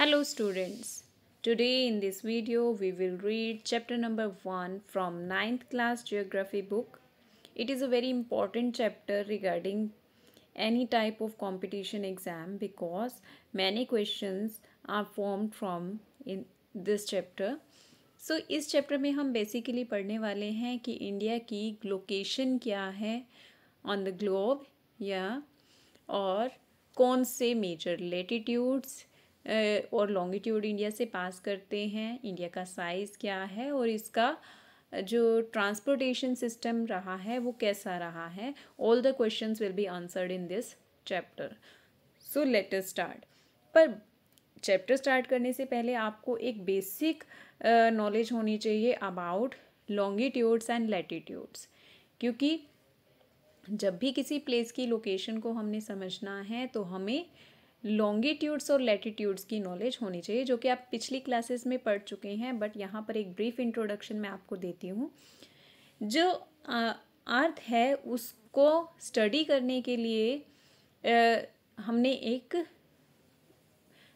Hello students. Today in this video we will read chapter number 1 from ninth class geography book. It is a very important chapter regarding any type of competition exam because many questions are formed from in this chapter. So इस chapter में हम basically पढ़ने वाले हैं कि India की location क्या है ऑन द ग्लोब या और कौन से मेजर लेटीट्यूड्स और लॉन्गिट्यूड इंडिया से पास करते हैं, इंडिया का साइज़ क्या है और इसका जो ट्रांसपोर्टेशन सिस्टम रहा है वो कैसा रहा है. All the questions will be answered in this chapter. So let us start. पर चैप्टर स्टार्ट करने से पहले आपको एक बेसिक नॉलेज होनी चाहिए अबाउट लॉन्गिट्यूड्स एंड लैटिट्यूड्स, क्योंकि जब भी किसी प्लेस की लोकेशन को हमने समझना है तो हमें लॉन्गिट्यूड्स और लैटिट्यूड्स की नॉलेज होनी चाहिए, जो कि आप पिछली क्लासेस में पढ़ चुके हैं. बट यहाँ पर एक ब्रीफ इंट्रोडक्शन मैं आपको देती हूँ. जो अर्थ है उसको स्टडी करने के लिए हमने एक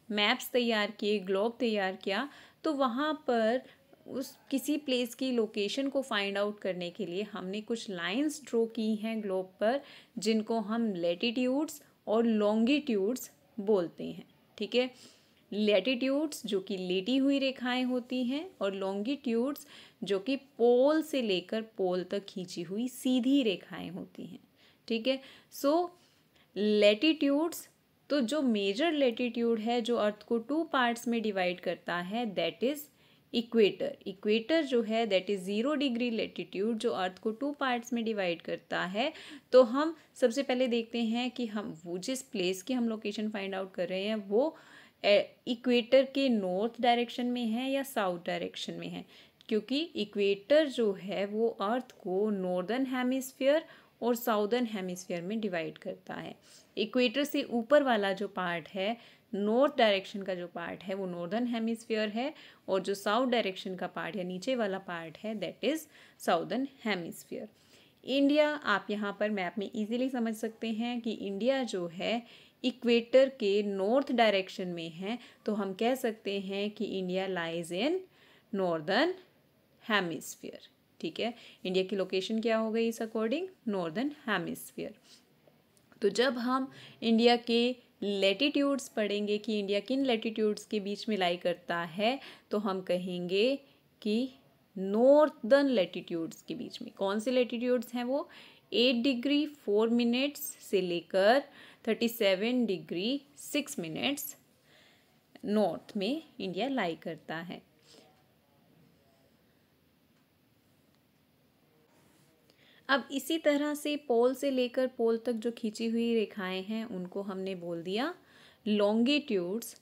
मैप्स तैयार किए, ग्लोब तैयार किया. तो वहाँ पर उस किसी प्लेस की लोकेशन को फाइंड आउट करने के लिए हमने कुछ लाइंस ड्रॉ की हैं ग्लोब पर, जिनको हम लैटिट्यूड्स और लॉन्गिट्यूड्स बोलते हैं. ठीक है, लैटिट्यूड्स जो कि लेटी हुई रेखाएं होती हैं और लॉन्गिट्यूड्स जो कि पोल से लेकर पोल तक खींची हुई सीधी रेखाएं होती हैं. ठीक है, सो लैटिट्यूड्स, तो जो मेजर लैटिट्यूड है जो अर्थ को 2 पार्ट्स में डिवाइड करता है, दैट इज इक्वेटर. इक्वेटर जो है दैट इज़ 0 डिग्री लेटीट्यूड, जो अर्थ को 2 पार्ट्स में डिवाइड करता है. तो हम सबसे पहले देखते हैं कि हम वो जिस प्लेस की हम लोकेशन फाइंड आउट कर रहे हैं वो इक्वेटर के नॉर्थ डायरेक्शन में है या साउथ डायरेक्शन में है, क्योंकि इक्वेटर जो है वो अर्थ को नॉर्दर्न हेमिस्फीयर और साउदर्न हेमिस्फीयर में डिवाइड करता है. इक्वेटर से ऊपर वाला जो पार्ट है, नॉर्थ डायरेक्शन का जो पार्ट है वो नॉर्दर्न हेमिस्फीयर है, और जो साउथ डायरेक्शन का पार्ट या नीचे वाला पार्ट है that is southern hemisphere. India, आप यहाँ पर मैप में इजीली समझ सकते हैं कि इंडिया जो है इक्वेटर के नॉर्थ डायरेक्शन में है, तो हम कह सकते हैं कि India lies in northern hemisphere. ठीक है, इंडिया की लोकेशन क्या हो गई इस अकॉर्डिंग? Northern hemisphere. तो जब हम इंडिया के लैटिट्यूड्स पढ़ेंगे कि इंडिया किन लैटिट्यूड्स के बीच में लाई करता है, तो हम कहेंगे कि नॉर्दर्न लैटिट्यूड्स के बीच में. कौन से लैटिट्यूड्स हैं वो? 8 डिग्री 4 मिनट्स से लेकर 37 डिग्री 6 मिनट्स नॉर्थ में इंडिया लाई करता है. अब इसी तरह से पोल से लेकर पोल तक जो खींची हुई रेखाएं हैं उनको हमने बोल दिया लॉन्गिट्यूड्स.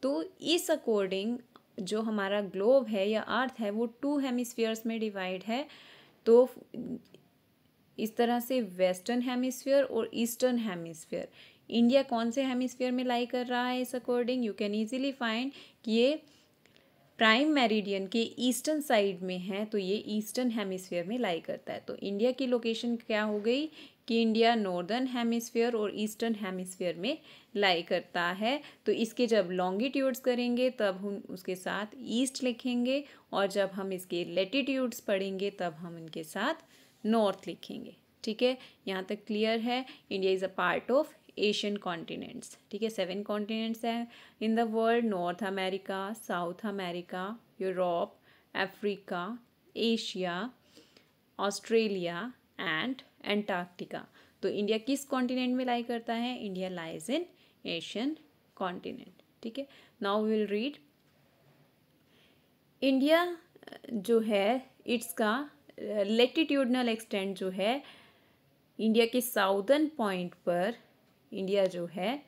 तो इस अकॉर्डिंग जो हमारा ग्लोब है या अर्थ है वो 2 हेमिस्फीयर्स में डिवाइड है. तो इस तरह से वेस्टर्न हेमिस्फीयर और ईस्टर्न हेमिस्फीयर. इंडिया कौन से हेमिस्फीयर में लाई कर रहा है इस according? You can easily find कि ये प्राइम मेरिडियन के ईस्टर्न साइड में है, तो ये ईस्टर्न हेमिस्फीयर में लाई करता है. तो इंडिया की लोकेशन क्या हो गई कि इंडिया नॉर्दर्न हेमिस्फीयर और ईस्टर्न हेमिस्फीयर में लाई करता है. तो इसके जब लॉन्गिट्यूड्स करेंगे तब हम उसके साथ ईस्ट लिखेंगे, और जब हम इसके लैटिट्यूड्स पढ़ेंगे तब हम इनके साथ नॉर्थ लिखेंगे. ठीक है, यहाँ तक क्लियर है? India is a part of Asian continents. ठीक है, 7 कॉन्टिनेंट्स हैं in the world: North America, South America, Europe, Africa, Asia, Australia and Antarctica. तो इंडिया किस कॉन्टिनेंट में लाई करता है? India lies in Asian continent. ठीक है, now we will read. India जो है इसका लेटिट्यूडनल एक्सटेंट जो है इंडिया के साउदर्न पॉइंट पर, इंडिया जो है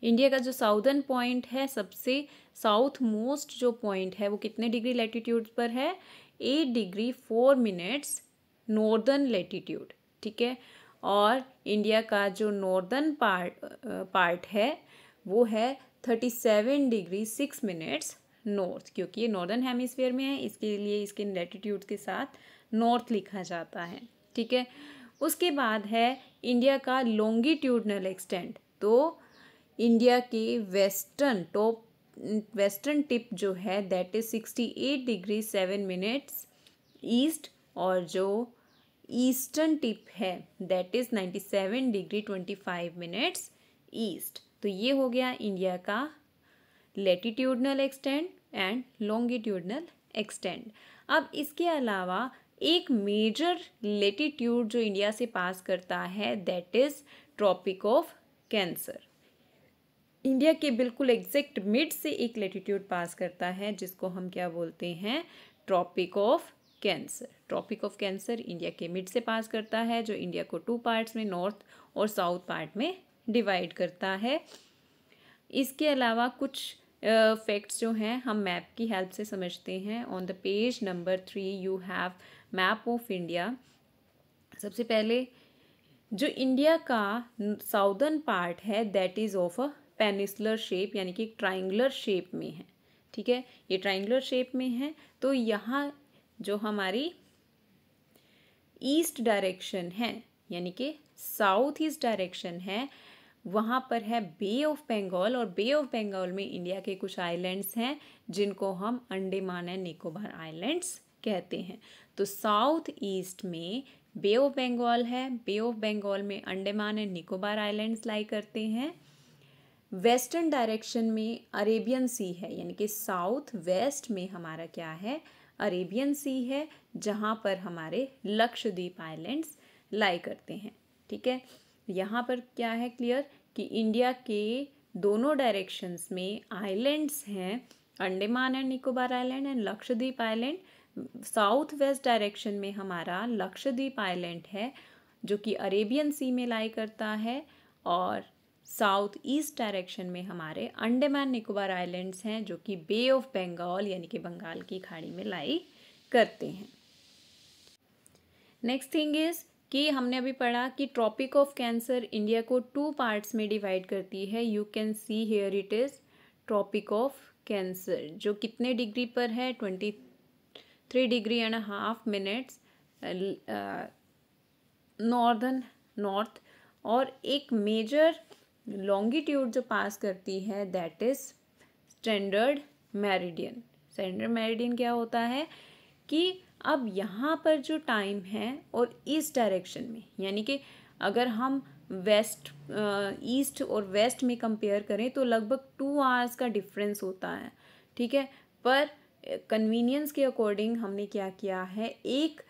इंडिया का जो साउदर्न पॉइंट है, सबसे साउथ मोस्ट जो पॉइंट है वो कितने डिग्री लैटिट्यूड पर है? 8 डिग्री 4 मिनट्स नॉर्दर्न लैटिट्यूड. ठीक है, और इंडिया का जो नॉर्दर्न पार्ट है वो है 37 डिग्री 6 मिनट्स नॉर्थ. क्योंकि ये नॉर्दर्न हेमिस्फीयर में है, इसके लिए इसके लैटिट्यूड के साथ नॉर्थ लिखा जाता है. ठीक है, उसके बाद है इंडिया का लॉन्गिट्यूडनल एक्सटेंट. तो इंडिया के वेस्टर्न टिप जो है that is 68 degree 7 minutes east, और जो ईस्टर्न टिप है that is 97 degree 25 minutes east. तो ये हो गया इंडिया का latitudinal extend and longitudinal extend. अब इसके अलावा एक मेजर लैटिट्यूड जो इंडिया से पास करता है that is Tropic of Cancer. India के बिल्कुल एग्जैक्ट मिड से एक लैटिट्यूड पास करता है जिसको हम क्या बोलते हैं, Tropic of Cancer. Tropic of Cancer India के मिड से पास करता है, जो इंडिया को 2 पार्ट्स में, नॉर्थ और साउथ पार्ट में डिवाइड करता है। इसके अलावा कुछ फैक्ट्स जो हैं हम मैप की हेल्प से समझते हैं। On the page number 3 you have map of India. सबसे पहले जो इंडिया का साउदर्न पार्ट है that is of a peninsular shape, यानी कि ट्राइंगुलर शेप में है। ठीक है, ये ट्राइंगुलर शेप में है। तो यहाँ जो हमारी ईस्ट डायरेक्शन है यानी कि साउथ ईस्ट डायरेक्शन है, वहाँ पर है बे ऑफ बंगाल, और बे ऑफ बंगाल में इंडिया के कुछ आइलैंड्स हैं जिनको हम अंडमान एंड निकोबार आइलैंड्स कहते हैं। तो साउथ ईस्ट में बे ऑफ बंगाल है, बे ऑफ बंगाल में अंडमान एंड निकोबार आइलैंड्स लाई करते हैं। वेस्टर्न डायरेक्शन में अरेबियन सी है, यानी कि साउथ वेस्ट में हमारा क्या है, अरेबियन सी है, जहाँ पर हमारे लक्षद्वीप आइलैंड्स लाई करते हैं। ठीक है, यहाँ पर क्या है क्लियर कि इंडिया के दोनों डायरेक्शंस में आइलैंड्स हैं, Andaman and Nicobar island and Lakshadweep island. South west direction में हमारा लक्षद्वीप आइलैंड है जो कि अरेबियन सी में लाई करता है, और साउथ ईस्ट डायरेक्शन में हमारे अंडमान निकोबार आइलैंड्स हैं जो कि बे ऑफ बंगाल यानी कि बंगाल की खाड़ी में लाई करते हैं। नेक्स्ट थिंग इज कि हमने अभी पढ़ा कि ट्रॉपिक ऑफ कैंसर इंडिया को 2 पार्ट्स में डिवाइड करती है। You can see here it is Tropic of cancer, जो कितने डिग्री पर है, 23 degree and half minutes north, और एक मेजर लॉन्गिट्यूड जो पास करती है that is standard meridian. Standard meridian क्या होता है कि अब यहाँ पर जो टाइम है और ईस्ट डायरेक्शन में, यानी कि अगर हम वेस्ट ईस्ट और वेस्ट में कंपेयर करें तो लगभग 2 आवर्स का डिफरेंस होता है। ठीक है, पर कन्वीनियंस के अकॉर्डिंग हमने क्या किया है, एक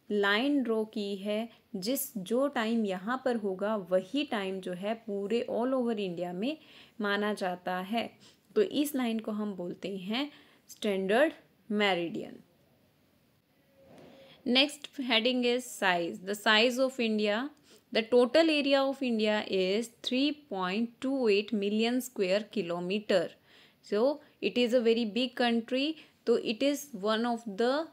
लाइन ड्रॉ की है, जो टाइम यहाँ पर होगा वही टाइम जो है पूरे ऑल ओवर इंडिया में माना जाता है। तो इस लाइन को हम बोलते हैं standard meridian. Next heading is size. The size of India, the total area of India is 3.28 million square kilometre. So it is a very big country. तो it is one of the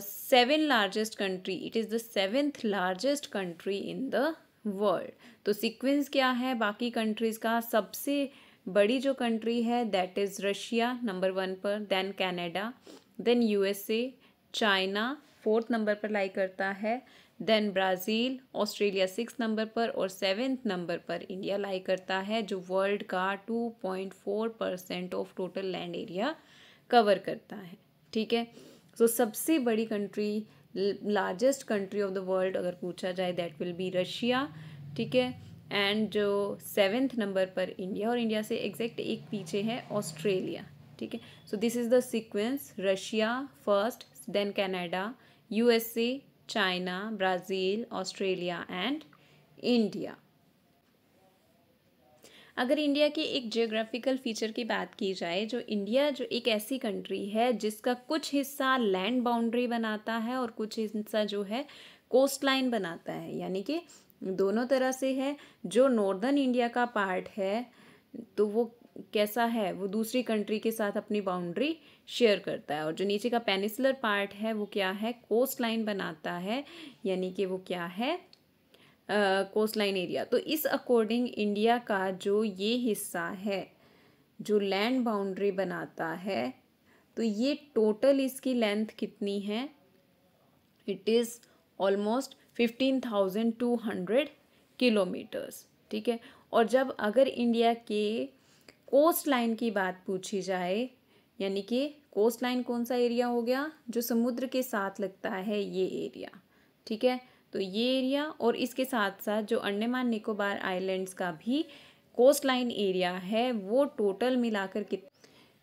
7 largest country, it is the 7th largest country in the world. तो sequence क्या है बाकी countries का, सबसे बड़ी जो country है दैट इज़ रशिया नंबर 1 पर, then Canada, then USA, China 4th number पर लाई करता है, then Brazil, Australia 6th number पर, और 7th नंबर पर इंडिया लाई करता है जो वर्ल्ड का 2.4% of total land area cover करता है। ठीक है, सो सबसे बड़ी country, largest country of the world अगर पूछा जाए दैट विल बी रशिया। ठीक है, एंड जो 7th नंबर पर इंडिया, और इंडिया से एग्जैक्ट एक पीछे है ऑस्ट्रेलिया। ठीक है, so this is the sequence, Russia first, then Canada, USA, China, Brazil, Australia and India. अगर इंडिया के एक जियोग्राफिकल फीचर की बात की जाए, जो इंडिया जो एक ऐसी कंट्री है जिसका कुछ हिस्सा लैंड बाउंड्री बनाता है और कुछ हिस्सा जो है कोस्ट लाइन बनाता है, यानी कि दोनों तरह से है। जो नॉर्दर्न इंडिया का पार्ट है तो वो कैसा है, वो दूसरी कंट्री के साथ अपनी बाउंड्री शेयर करता है, और जो नीचे का पेनिसुलर पार्ट है वो क्या है, कोस्ट लाइन बनाता है, यानी कि वो क्या है, कोस्ट लाइन एरिया। तो इस अकॉर्डिंग इंडिया का जो ये हिस्सा है जो लैंड बाउंड्री बनाता है, तो ये टोटल इसकी लेंथ कितनी है, इट इज़ ऑलमोस्ट 15,200 किलोमीटर्स। ठीक है। और जब अगर इंडिया के कोस्ट लाइन की बात पूछी जाए, यानी कि कोस्ट लाइन कौन सा एरिया हो गया, जो समुद्र के साथ लगता है ये एरिया, ठीक है। तो ये एरिया और इसके साथ साथ जो अंडमान निकोबार आइलैंड्स का भी कोस्ट लाइन एरिया है वो टोटल मिलाकर के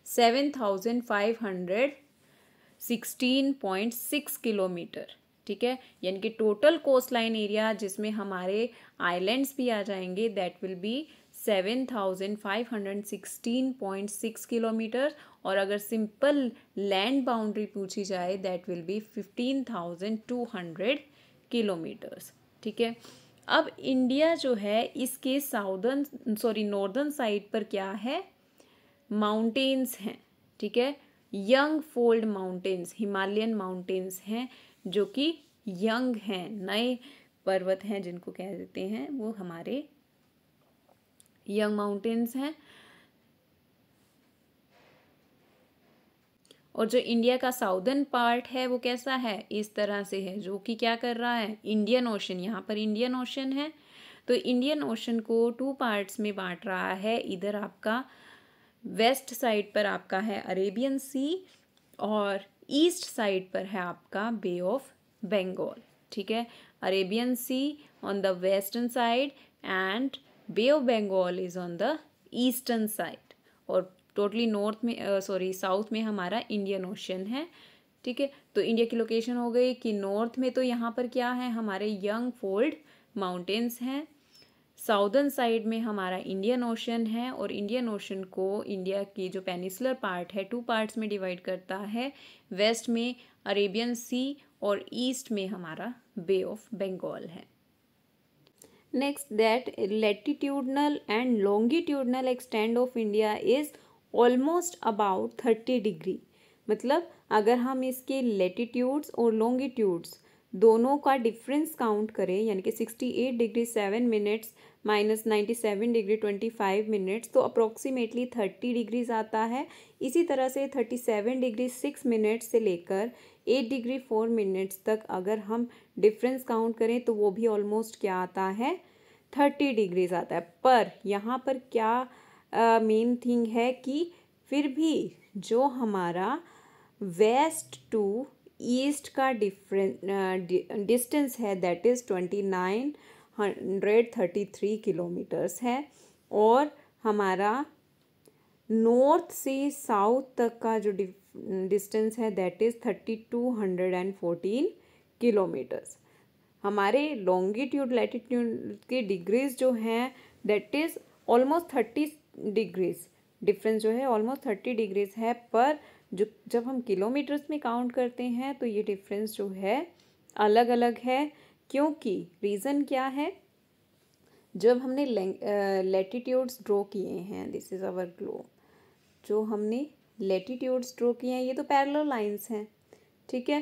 7516.6 किलोमीटर, ठीक है। यानी कि टोटल कोस्ट लाइन एरिया जिसमें हमारे आइलैंड्स भी आ जाएंगे दैट विल बी 7516.6 किलोमीटर। और अगर सिंपल लैंड बाउंड्री पूछी जाए दैट विल बी 15,200 किलोमीटर्स, ठीक है। अब इंडिया जो है इसके नॉर्दर्न साइड पर क्या है, माउंटेन्स हैं, ठीक है। Young fold mountains, Himalayan mountains हैं जो कि यंग हैं, नए पर्वत हैं जिनको कह देते हैं, वो हमारे यंग माउंटेन्स हैं। और जो इंडिया का साउदर्न पार्ट है वो कैसा है, इस तरह से है, जो कि क्या कर रहा है, इंडियन ओशन, यहाँ पर इंडियन ओशन है। तो इंडियन ओशन को 2 पार्ट्स में बांट रहा है। इधर आपका वेस्ट साइड पर आपका है अरेबियन सी और ईस्ट साइड पर है आपका बे ऑफ बंगाल, ठीक है। Arabian sea on the western side and bay of Bengal is on the eastern side. और टोटली साउथ में हमारा इंडियन ओशन है, ठीक है। तो इंडिया की लोकेशन हो गई कि नॉर्थ में तो यहाँ पर क्या है, हमारे यंग फोल्ड माउंटेन्स हैं। साउदर्न साइड में हमारा इंडियन ओशन है और इंडियन ओशन को इंडिया की जो पेनिसुलर पार्ट है 2 पार्ट्स में डिवाइड करता है। वेस्ट में अरेबियन सी और ईस्ट में हमारा बे ऑफ बंगाल है। Next that latitudinal and longitudinal extend of India is almost about 30 degree. मतलब अगर हम इसके लैटिट्यूड्स और लॉन्गिट्यूड्स दोनों का डिफरेंस काउंट करें, यानी कि 68 degree 7 minutes minus 97 degree 25 minutes, तो अप्रॉक्सीमेटली 30 डिग्रीज आता है। इसी तरह से 37 डिग्री 6 मिनट्स से लेकर 8 डिग्री 4 मिनट्स तक अगर हम डिफरेंस काउंट करें तो वो भी ऑलमोस्ट क्या आता है, 30 डिग्रीज आता है। पर यहाँ पर क्या मेन थिंग है कि फिर भी जो हमारा वेस्ट टू ईस्ट का डिस्टेंस है दैट इज़ 2933 किलोमीटर्स है। और हमारा नॉर्थ से साउथ तक का जो डिस्टेंस है दैट इज़ 3214 किलोमीटर्स। हमारे लॉन्गिट्यूड लैटिट्यूड के डिग्रीज जो हैं that is almost 30 degrees, difference जो है ऑलमोस्ट 30 डिग्रीज है। पर जो जब हम किलोमीटर्स में काउंट करते हैं तो ये डिफरेंस जो है अलग अलग है। क्योंकि रीज़न क्या है, जब हमने लैटिट्यूड्स ड्रॉ किए हैं, दिस इज़ आवर ग्लोब, जो हमने लैटिट्यूड्स ड्रॉ किए हैं ये तो पैरेलल लाइंस हैं, ठीक है,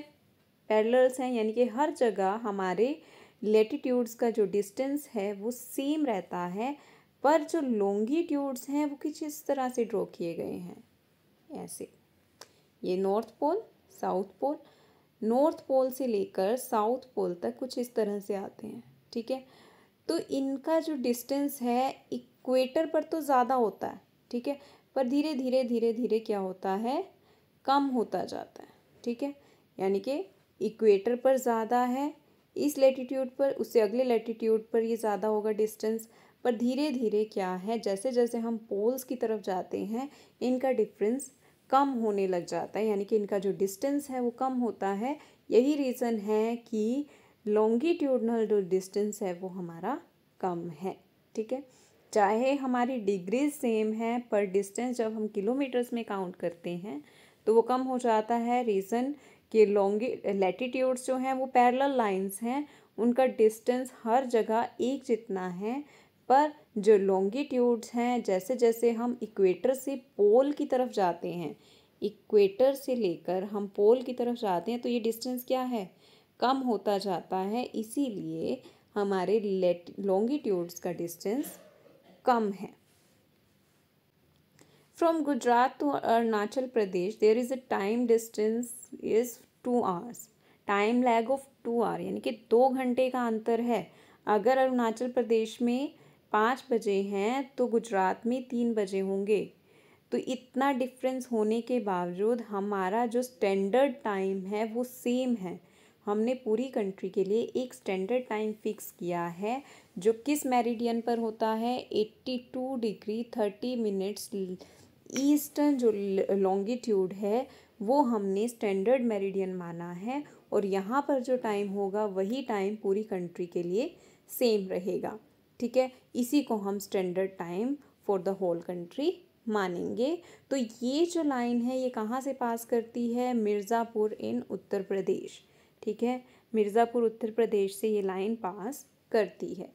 पैरेलल्स हैं, यानी कि हर जगह हमारे लैटिट्यूड्स का जो डिस्टेंस है वो सेम रहता है। पर जो लॉन्गिट्यूड्स हैं वो कुछ इस तरह से ड्रॉ किए गए हैं, ऐसे, ये north pole south pole, north pole से लेकर साउथ पोल तक कुछ इस तरह से आते हैं, ठीक है। तो इनका जो डिस्टेंस है इक्वेटर पर तो ज़्यादा होता है, ठीक है, पर धीरे धीरे धीरे धीरे क्या होता है, कम होता जाता है, ठीक है। यानी कि इक्वेटर पर ज़्यादा है इस लैटिट्यूड पर, उससे अगले लैटिट्यूड पर ये ज़्यादा होगा डिस्टेंस। पर धीरे धीरे क्या है, जैसे जैसे हम पोल्स की तरफ जाते हैं इनका डिफरेंस कम होने लग जाता है, यानी कि इनका जो डिस्टेंस है वो कम होता है। यही रीज़न है कि लॉन्गिट्यूडनल जो डिस्टेंस है वो हमारा कम है, ठीक है। चाहे हमारी डिग्रीज सेम है पर डिस्टेंस जब हम किलोमीटर्स में काउंट करते हैं तो वो कम हो जाता है। रीज़न कि लैटिट्यूड्स जो हैं वो पैरेलल लाइंस हैं, उनका डिस्टेंस हर जगह एक जितना है। पर जो लॉन्गिट्यूड्स हैं, जैसे जैसे हम इक्वेटर से पोल की तरफ जाते हैं, इक्वेटर से लेकर हम पोल की तरफ जाते हैं तो ये डिस्टेंस क्या है, कम होता जाता है। इसीलिए हमारे लॉन्गिट्यूड्स का डिस्टेंस कम है। From Gujarat to Arunachal Pradesh there is a time distance is 2 hours, time lag of 2 hour, यानी कि 2 घंटे का अंतर है। अगर अरुणाचल प्रदेश में 5 बजे हैं तो गुजरात में 3 बजे होंगे। तो इतना डिफरेंस होने के बावजूद हमारा जो स्टैंडर्ड टाइम है वो सेम है। हमने पूरी कंट्री के लिए एक स्टैंडर्ड टाइम फिक्स किया है जो किस मेरिडियन पर होता है, 82 डिग्री 30 मिनट्स ईस्टर्न जो लॉन्गिट्यूड है वो हमने स्टैंडर्ड मेरिडियन माना है, और यहाँ पर जो टाइम होगा वही टाइम पूरी कंट्री के लिए सेम रहेगा। ठीक है, इसी को हम standard time for the whole country मानेंगे। तो ये जो लाइन है ये कहाँ से पास करती है, मिर्ज़ापुर इन उत्तर प्रदेश। ठीक है, मिर्ज़ापुर उत्तर प्रदेश से ये लाइन पास करती है।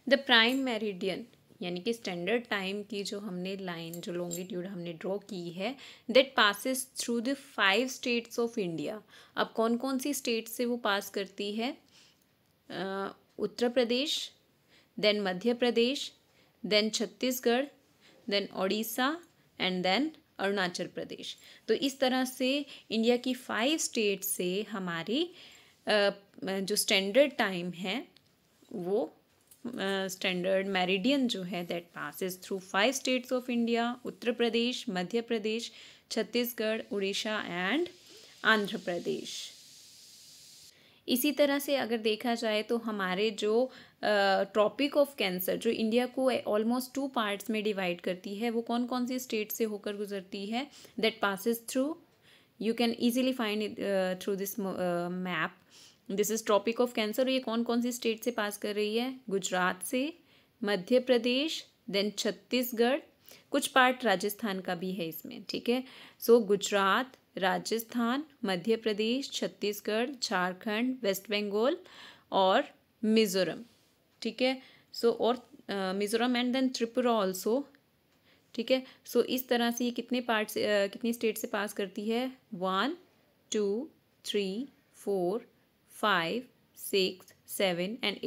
द प्राइम मेरिडियन यानी कि स्टैंडर्ड टाइम की जो हमने लाइन, जो लॉन्गिट्यूड हमने ड्रॉ की है, that passes through the 5 states of India. अब कौन कौन सी स्टेट से वो पास करती है, Uttar Pradesh, then Madhya Pradesh, then Chhattisgarh, then Odisha and then Arunachal Pradesh. तो इस तरह से इंडिया की 5 स्टेट से हमारी जो स्टैंडर्ड टाइम है वो स्टैंडर्ड मेरिडियन जो है that passes through 5 states of India, Uttar Pradesh, Madhya Pradesh, Chhattisgarh, Orissa and Andhra Pradesh. इसी तरह से अगर देखा जाए तो हमारे जो ट्रॉपिक ऑफ कैंसर जो इंडिया को ऑलमोस्ट 2 पार्ट्स में डिवाइड करती है, वो कौन कौन सी स्टेट से होकर गुजरती है, that passes through, you can easily find it through this map. This is Tropic of Cancer. ये कौन कौन सी स्टेट से पास कर रही है, गुजरात से, मध्य प्रदेश, देन छत्तीसगढ़, कुछ पार्ट राजस्थान का भी है इसमें। ठीक है, सो गुजरात, राजस्थान, मध्य प्रदेश, छत्तीसगढ़, झारखंड, वेस्ट बंगाल और मिज़ोरम। ठीक है, सो और Mizoram and then Tripura also. ठीक है, सो इस तरह से ये कितने पार्ट्स कितनी स्टेट से पास करती है, 1 2 3 4 5 6 7 एंड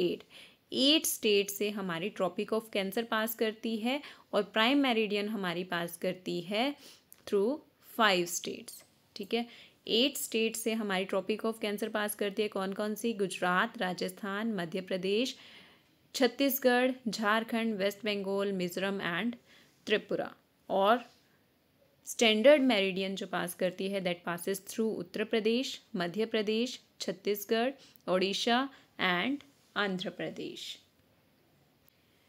8 स्टेट से हमारी ट्रॉपिक ऑफ कैंसर पास करती है, और प्राइम मेरिडियन हमारी पास करती है थ्रू 5 स्टेट्स। ठीक है, 8 स्टेट से हमारी ट्रॉपिक ऑफ कैंसर पास करती है, कौन कौन सी, गुजरात, राजस्थान, मध्य प्रदेश, छत्तीसगढ़, झारखंड, वेस्ट बंगाल, मिज़ोरम एंड त्रिपुरा। और स्टैंडर्ड मेरिडियन जो पास करती है that passes through Uttar Pradesh, Madhya Pradesh, Chhattisgarh, Odisha and Andhra Pradesh.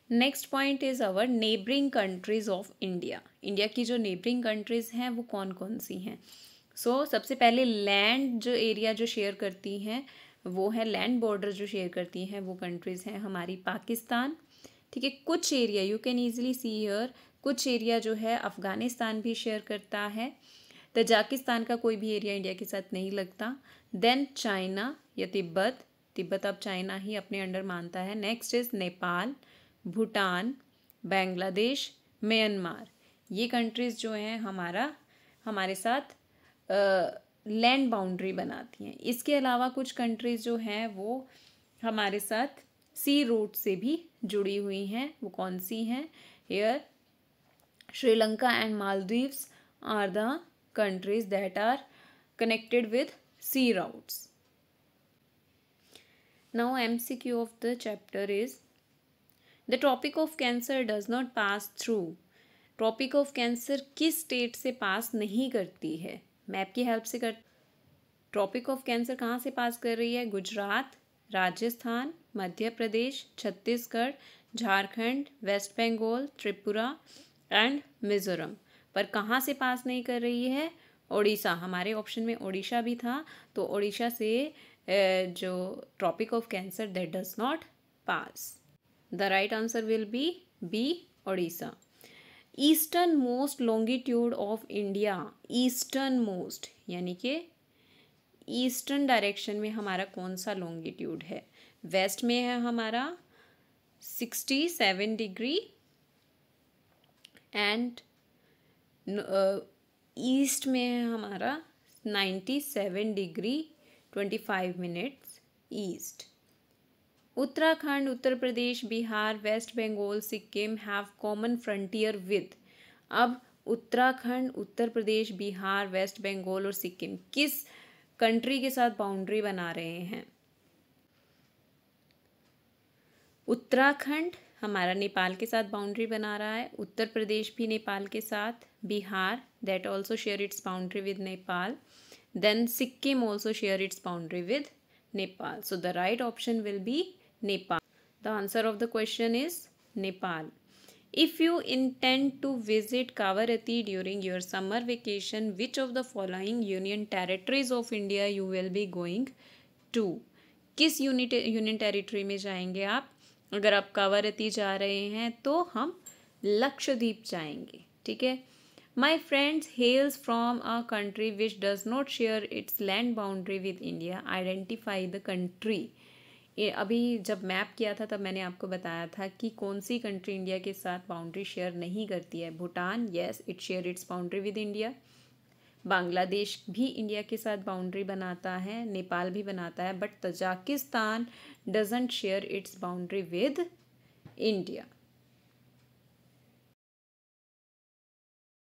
Next point is our neighbouring countries of India. India की जो नेबरिंग कंट्रीज हैं वो कौन कौन सी हैं। सबसे पहले लैंड जो एरिया जो शेयर करती हैं वो है, लैंड बॉर्डर जो शेयर करती हैं वो कंट्रीज़ हैं हमारी पाकिस्तान। ठीक है, कुछ area you can easily see here, कुछ एरिया जो है अफ़गानिस्तान भी शेयर करता है। तजाकिस्तान का कोई भी एरिया इंडिया के साथ नहीं लगता। देन चाइना या तिब्बत अब चाइना ही अपने अंडर मानता है। Next is Nepal, Bhutan, Bangladesh, Myanmar. ये कंट्रीज़ जो हैं हमारे साथ लैंड बाउंड्री बनाती हैं। इसके अलावा कुछ कंट्रीज़ जो हैं वो हमारे साथ सी रूट से भी जुड़ी हुई हैं। वो कौन सी हैं, here Sri Lanka and Maldives are the countries that are connected with sea routes. Now MCQ of the chapter is, the tropic of cancer does not pass through. tropic of cancer किस स्टेट से पास नहीं करती है, मैप की help से कर। Tropic of cancer कहाँ से पास कर रही है, गुजरात, राजस्थान, मध्य प्रदेश, छत्तीसगढ़, झारखंड, वेस्ट बंगाल, त्रिपुरा एंड मिज़ोरम। पर कहाँ से पास नहीं कर रही है, ओडिशा। हमारे ऑप्शन में ओडिशा भी था, तो ओडिशा से जो tropic of Cancer that does not pass. The right answer will be Odisha. Eastern most longitude of India, eastern most यानी कि ईस्टर्न डायरेक्शन में हमारा कौन सा लॉन्गिट्यूड है, वेस्ट में है हमारा 67 डिग्री एंड ईस्ट में है हमारा 97 degree 25 minutes east. Uttarakhand, Uttar Pradesh, Bihar, West Bengal, Sikkim have common frontier with. अब उत्तराखंड, उत्तर प्रदेश, बिहार, वेस्ट बंगाल और सिक्किम किस कंट्री के साथ बाउंड्री बना रहे हैं, उत्तराखंड हमारा नेपाल के साथ बाउंड्री बना रहा है, उत्तर प्रदेश भी नेपाल के साथ, Bihar that also share its boundary with Nepal, then Sikkim also share its boundary with Nepal. So the right option will be Nepal. The answer of the question is Nepal. If you intend to visit Kavarati during your summer vacation, which of the following union territories of India you will be going to? किस union territory में जाएंगे आप? अगर आप कावारती जा रहे हैं तो हम लक्षद्वीप जाएंगे. ठीक है. My friends hails from a country which does not share its land boundary with India. Identify the country. ये अभी जब मैप किया था तब मैंने आपको बताया था कि कौन सी कंट्री इंडिया के साथ बाउंड्री शेयर नहीं करती है. Bhutan, yes it share its boundary with India. Bangladesh भी इंडिया के साथ बाउंड्री बनाता है, नेपाल भी बनाता है, but Tajikistan doesn't share its boundary with India.